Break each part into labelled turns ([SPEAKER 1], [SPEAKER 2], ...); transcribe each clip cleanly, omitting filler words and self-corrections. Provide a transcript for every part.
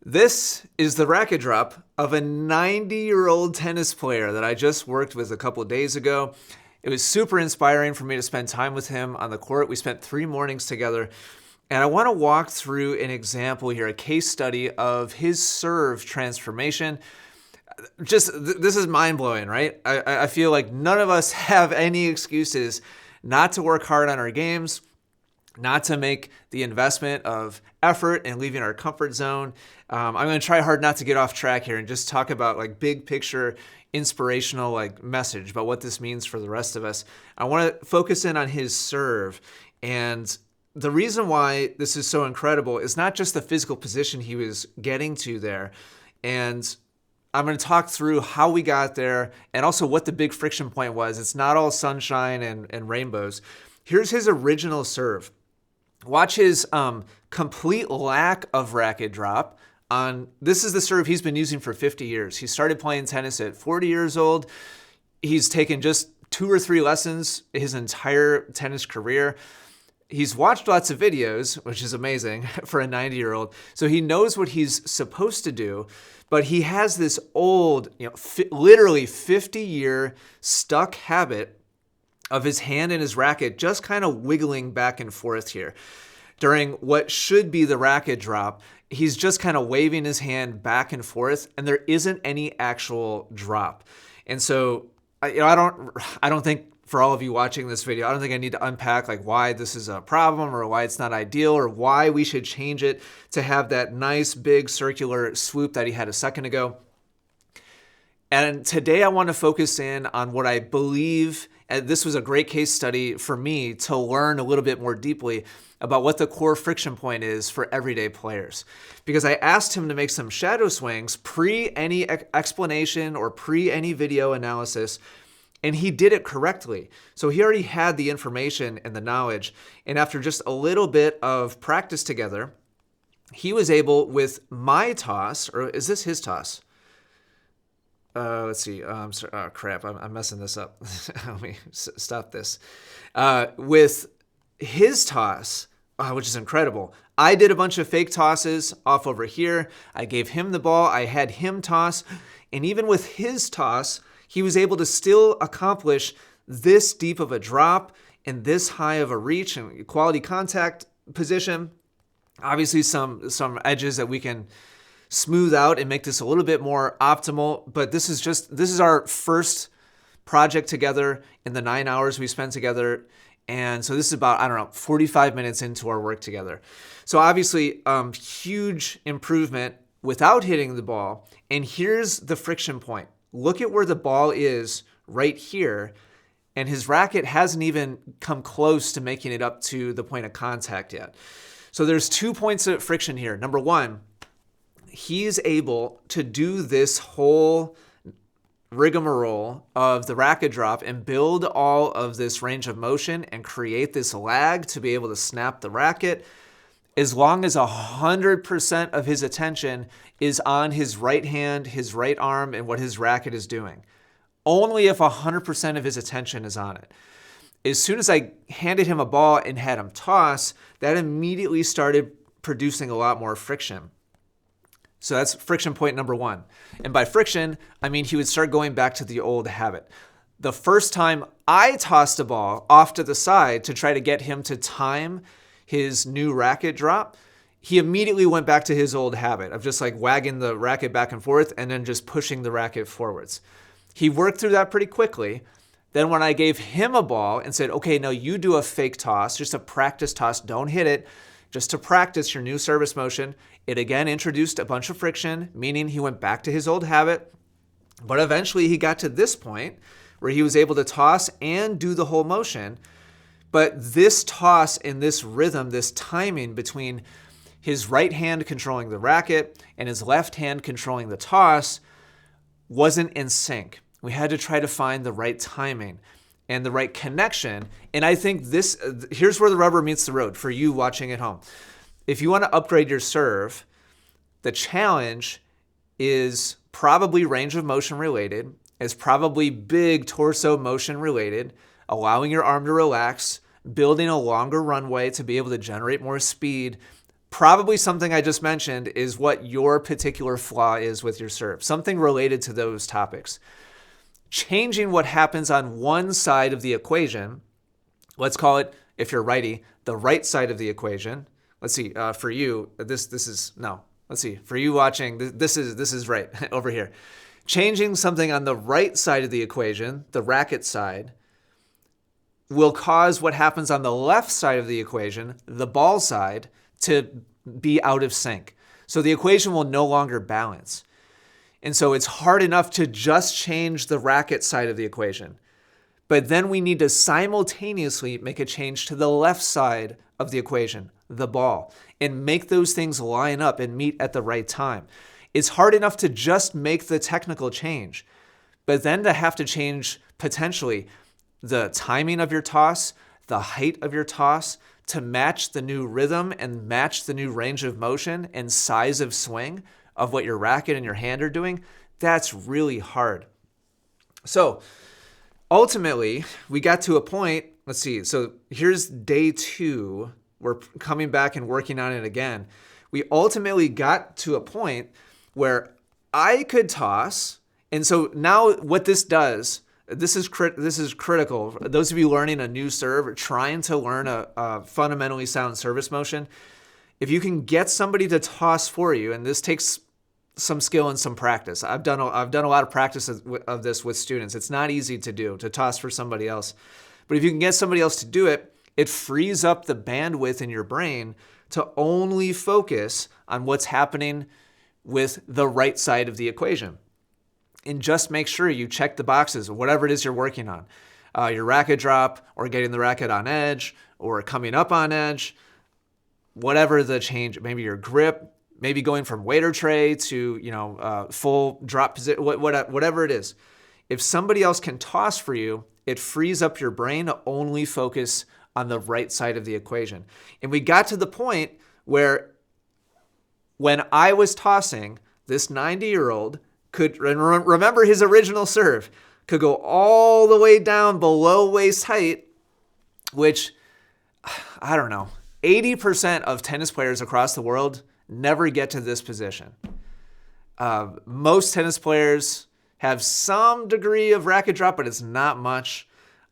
[SPEAKER 1] This is the racket drop of a 90-year-old tennis player that I just worked with a couple of days ago. It was super inspiring for me to spend time with him on the court. We spent 3 mornings together. And I want to walk through an example here, a case study of his serve transformation. This is mind-blowing, right? I feel like none of us have any excuses not to work hard on our games, not to make the investment of effort and leaving our comfort zone. I'm going to try hard not to get off track here and just talk about like big picture, inspirational like message about what this means for the rest of us. I want to focus in on his serve. And the reason why this is so incredible is not just the physical position he was getting to there. And I'm going to talk through how we got there and also what the big friction point was. It's not all sunshine and rainbows. Here's his original serve. Watch his complete lack of racket drop. This is the serve he's been using for 50 years. He started playing tennis at 40 years old. He's taken just 2 or 3 lessons his entire tennis career. He's watched lots of videos, which is amazing for a 90-year-old. So he knows what he's supposed to do, but he has this old, literally 50-year stuck habit of his hand and his racket just kind of wiggling back and forth here. During what should be the racket drop, he's just kind of waving his hand back and forth, and there isn't any actual drop. And so, I don't think for all of you watching this video, I don't think I need to unpack like why this is a problem or why it's not ideal or why we should change it to have that nice big circular swoop that he had a second ago. And today I want to focus in on what I believe, and this was a great case study for me to learn a little bit more deeply about what the core friction point is for everyday players. Because I asked him to make some shadow swings pre any explanation or pre any video analysis, and he did it correctly. So he already had the information and the knowledge. And after just a little bit of practice together, he was able with my toss, or is this his toss? Let's see. I'm sorry. Oh, crap. I'm messing this up. Let me stop this. With his toss, which is incredible, I did a bunch of fake tosses off over here. I gave him the ball. I had him toss. And even with his toss, he was able to still accomplish this deep of a drop and this high of a reach and quality contact position. Obviously, some edges that we can smooth out and make this a little bit more optimal. But this is our first project together in the 9 hours we spent together. And so this is about, 45 minutes into our work together. So obviously, huge improvement without hitting the ball. And here's the friction point. Look at where the ball is right here. And his racket hasn't even come close to making it up to the point of contact yet. So there's 2 points of friction here. Number one, he's able to do this whole rigmarole of the racket drop and build all of this range of motion and create this lag to be able to snap the racket as long as 100% of his attention is on his right hand, his right arm, and what his racket is doing. Only if 100% of his attention is on it. As soon as I handed him a ball and had him toss, that immediately started producing a lot more friction. So that's friction point number one. And by friction, I mean he would start going back to the old habit. The first time I tossed a ball off to the side to try to get him to time his new racket drop, he immediately went back to his old habit of just like wagging the racket back and forth and then just pushing the racket forwards. He worked through that pretty quickly. Then when I gave him a ball and said, okay, now you do a fake toss, just a practice toss, don't hit it, just to practice your new service motion, it again introduced a bunch of friction, meaning he went back to his old habit. But eventually he got to this point where he was able to toss and do the whole motion. But this toss and this rhythm, this timing between his right hand controlling the racket and his left hand controlling the toss wasn't in sync. We had to try to find the right timing and the right connection. And I think here's where the rubber meets the road for you watching at home. If you want to upgrade your serve, the challenge is probably range of motion related, is probably big torso motion related, allowing your arm to relax, building a longer runway to be able to generate more speed, Probably something I just mentioned is what your particular flaw is with your serve, something related to those topics. Changing what happens on one side of the equation, let's call it, if you're righty, the right side of the equation. Let's see, for you, for you watching, this is right over here. Changing something on the right side of the equation, the racket side, will cause what happens on the left side of the equation, the ball side, to be out of sync. So the equation will no longer balance. And so it's hard enough to just change the racket side of the equation. But then we need to simultaneously make a change to the left side of the equation, the ball, and make those things line up and meet at the right time. It's hard enough to just make the technical change, but then to have to change potentially the timing of your toss, the height of your toss, to match the new rhythm and match the new range of motion and size of swing of what your racket and your hand are doing, that's really hard. So ultimately, we got to a point, let's see, so here's day 2. We're coming back and working on it again. We ultimately got to a point where I could toss, and so now what this does, this is critical. Those of you learning a new serve or trying to learn a fundamentally sound service motion, if you can get somebody to toss for you, and this takes some skill and some practice. I've done a lot of practice of this with students. It's not easy to do, to toss for somebody else. But if you can get somebody else to do it, it frees up the bandwidth in your brain to only focus on what's happening with the right side of the equation. And just make sure you check the boxes, whatever it is you're working on. Your racket drop, or getting the racket on edge, or coming up on edge, whatever the change, maybe your grip, maybe going from waiter tray to full drop position, whatever it is. If somebody else can toss for you, it frees up your brain to only focus on the right side of the equation. And we got to the point where when I was tossing, this 90-year-old could, remember his original serve, could go all the way down below waist height, which, I don't know, 80% of tennis players across the world never get to this position. Most tennis players have some degree of racket drop, but it's not much.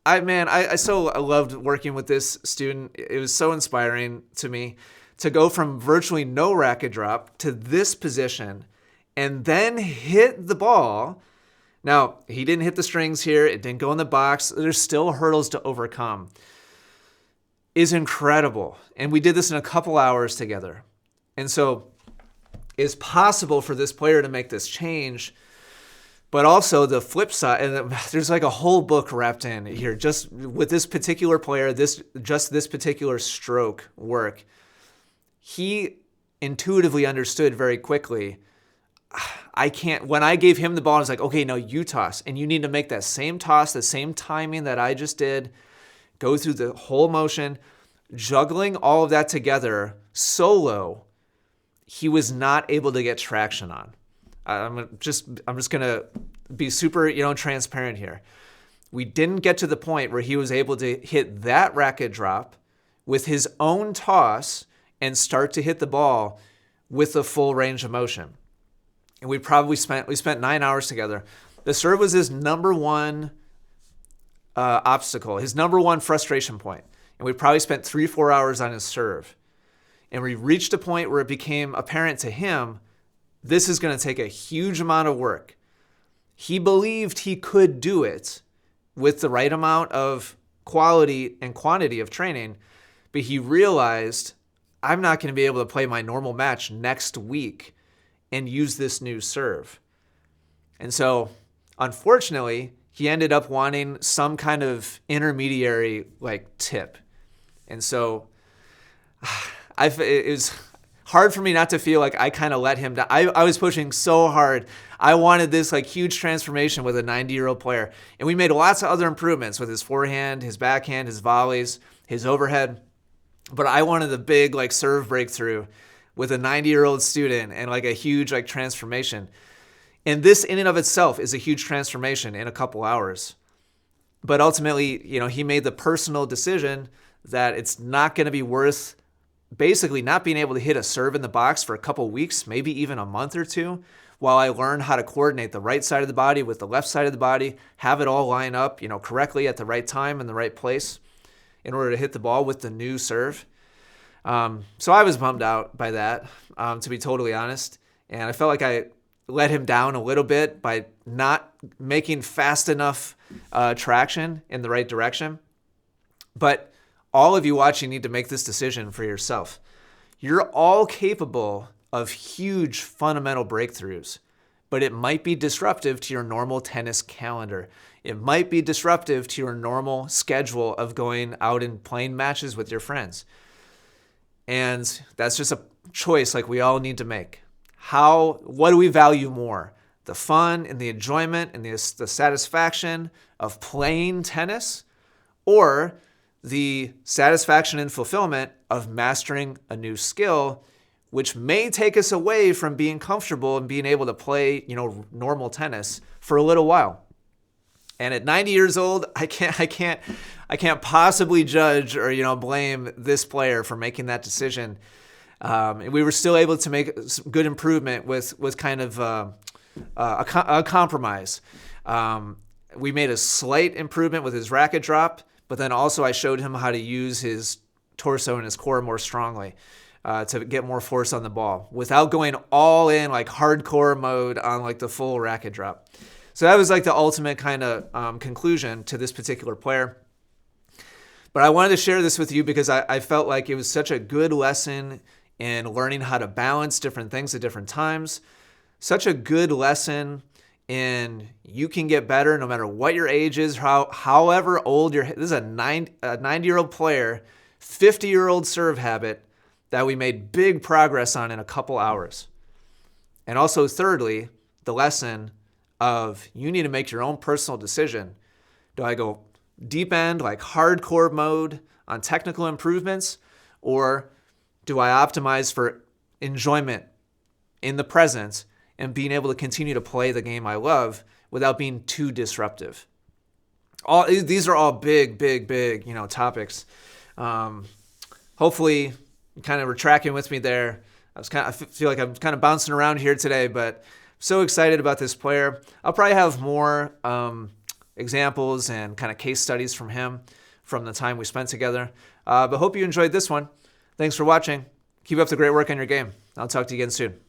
[SPEAKER 1] I so loved working with this student. It was so inspiring to me to go from virtually no racket drop to this position and then hit the ball. Now, he didn't hit the strings here. It didn't go in the box. There's still hurdles to overcome. Is incredible. And we did this in a couple hours together. And so it's possible for this player to make this change, but also the flip side, and there's like a whole book wrapped in here, just with this particular player, this particular stroke work. He intuitively understood very quickly, when I gave him the ball, I was like, okay, no, you toss, and you need to make that same toss, the same timing that I just did, go through the whole motion, juggling all of that together solo. He was not able to get traction on. I'm just gonna be super, transparent here. We didn't get to the point where he was able to hit that racket drop with his own toss and start to hit the ball with the full range of motion. And we spent 9 hours together. The serve was his number one obstacle, his number one frustration point. And we probably spent 3-4 hours on his serve. And we reached a point where it became apparent to him, this is going to take a huge amount of work. He believed he could do it with the right amount of quality and quantity of training, but he realized, I'm not going to be able to play my normal match next week and use this new serve. And so, unfortunately, he ended up wanting some kind of intermediary tip. And so it was hard for me not to feel like I kind of let him down. I was pushing so hard. I wanted this huge transformation with a 90-year-old player. And we made lots of other improvements with his forehand, his backhand, his volleys, his overhead. But I wanted the big serve breakthrough with a 90-year-old student and a huge transformation. And this in and of itself is a huge transformation in a couple hours. But ultimately, he made the personal decision that it's not going to be worth basically not being able to hit a serve in the box for a couple weeks, maybe even a month or two, while I learned how to coordinate the right side of the body with the left side of the body, have it all line up, correctly at the right time in the right place in order to hit the ball with the new serve. So I was bummed out by that, to be totally honest. And I felt like I let him down a little bit by not making fast enough traction in the right direction. But all of you watching need to make this decision for yourself. You're all capable of huge fundamental breakthroughs, but it might be disruptive to your normal tennis calendar. It might be disruptive to your normal schedule of going out and playing matches with your friends. And that's just a choice like we all need to make. What do we value more? The fun and the enjoyment and the satisfaction of playing tennis, or the satisfaction and fulfillment of mastering a new skill, which may take us away from being comfortable and being able to play, normal tennis for a little while. And at 90 years old, I can't possibly judge or blame this player for making that decision. We were still able to make good improvement with kind of a compromise. We made a slight improvement with his racket drop, but then also I showed him how to use his torso and his core more strongly to get more force on the ball without going all in like hardcore mode on like the full racket drop. So that was like the ultimate kind of conclusion to this particular player. But I wanted to share this with you because I felt like it was such a good lesson in learning how to balance different things at different times. Such a good lesson in you can get better no matter what your age is, however old you're. This is a 90-year-old player, 50-year-old serve habit that we made big progress on in a couple hours. And also thirdly, the lesson of you need to make your own personal decision. Do I go deep end, like hardcore mode on technical improvements, or do I optimize for enjoyment in the present and being able to continue to play the game I love without being too disruptive? These are all big topics. Hopefully, you kind of were tracking with me there. I feel like I'm kind of bouncing around here today, but so excited about this player. I'll probably have more examples and kind of case studies from him from the time we spent together. But hope you enjoyed this one. Thanks for watching. Keep up the great work on your game. I'll talk to you again soon.